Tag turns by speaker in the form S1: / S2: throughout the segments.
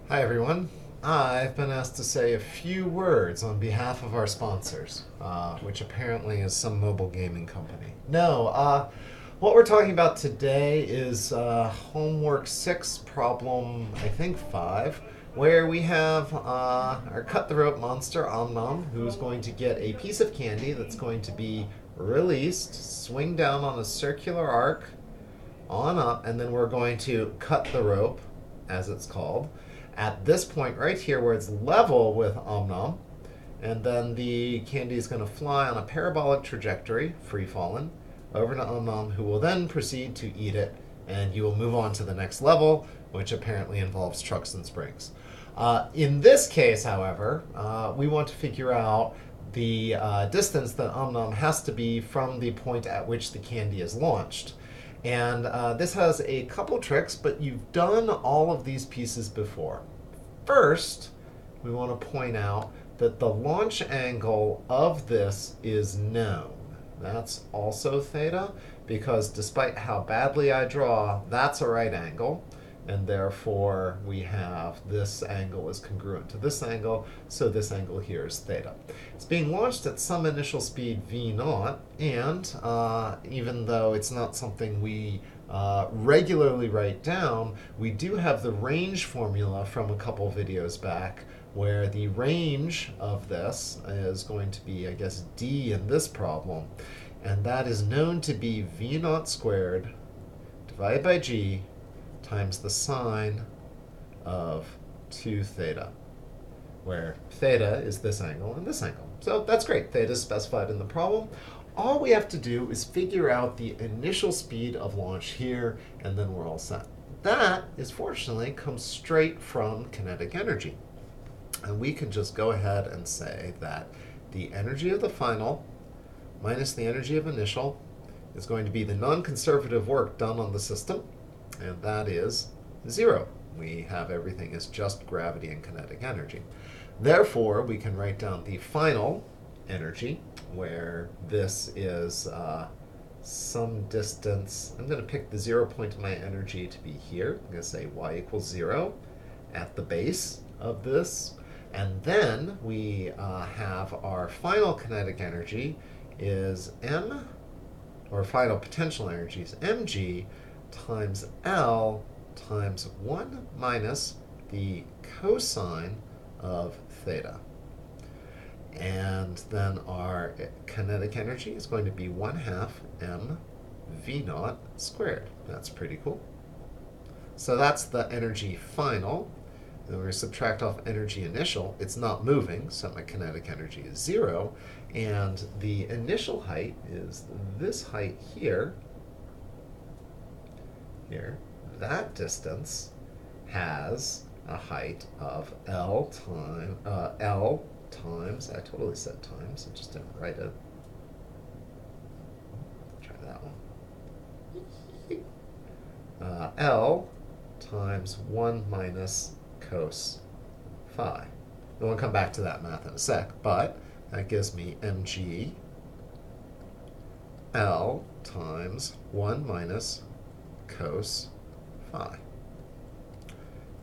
S1: Hi, everyone. I've been asked to say a few words on behalf of our sponsors, which apparently is some mobile gaming company. No, what we're talking about today is homework 6, problem, I think 5, where we have our cut the rope monster, Om who's going to get a piece of candy that's going to be released, swing down on a circular arc, on up, and then we're going to cut the rope, as it's called, at this point right here where it's level with Om and then the candy is going to fly on a parabolic trajectory, free fallen, over to Om who will then proceed to eat it, and you will move on to the next level, which apparently involves trucks and springs. In this case, however, we want to figure out the distance that Om has to be from the point at which the candy is launched. And this has a couple tricks, but you've done all of these pieces before. First, we want to point out that the launch angle of this is known. That's also theta, because despite how badly I draw, that's a right angle, and therefore we have this angle is congruent to this angle, so this angle here is theta. It's being launched at some initial speed v0, and even though it's not something we regularly write down, we do have the range formula from a couple videos back, where the range of this is going to be, I guess, d in this problem, and that is known to be v0 squared divided by g times the sine of 2 theta, where theta is this angle and this angle. So that's great. Theta is specified in the problem. All we have to do is figure out the initial speed of launch here, and then we're all set. That is fortunately comes straight from kinetic energy. And we can just go ahead and say that the energy of the final minus the energy of initial is going to be the non-conservative work done on the system, and that is 0. We have everything as just gravity and kinetic energy. Therefore, we can write down the final energy, where this is some distance. I'm going to pick the 0 point of my energy to be here. I'm going to say y equals 0 at the base of this. And then we have our final kinetic energy is m, or final potential energy is mg times L times 1 minus the cosine of theta. And then our kinetic energy is going to be 1/2 m v0 squared. That's pretty cool. So that's the energy final. Then we're going to subtract off energy initial. It's not moving, so my kinetic energy is 0. And the initial height is this height here. That distance has a height of L times, I totally said times, I just didn't write it. Try that one. L times 1 minus cos phi. And we'll come back to that math in a sec, but that gives me mg L times 1 minus cos phi.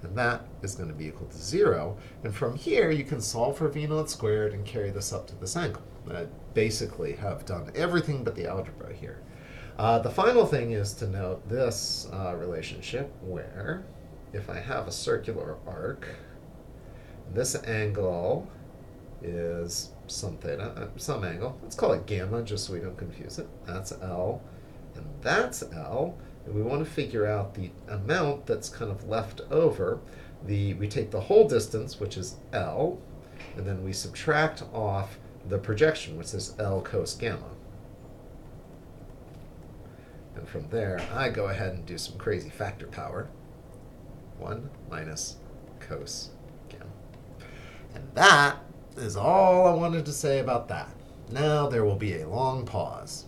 S1: And that is going to be equal to 0. And from here, you can solve for v0 squared and carry this up to this angle. I basically have done everything but the algebra here. The final thing is to note this relationship where if I have a circular arc, this angle is some theta, some angle. Let's call it gamma just so we don't confuse it. That's L, and that's L. And we want to figure out the amount that's kind of left over. We take the whole distance, which is L, and then we subtract off the projection, which is L cos gamma. And from there, I go ahead and do some crazy factor power. 1 minus cos gamma. And that is all I wanted to say about that. Now there will be a long pause.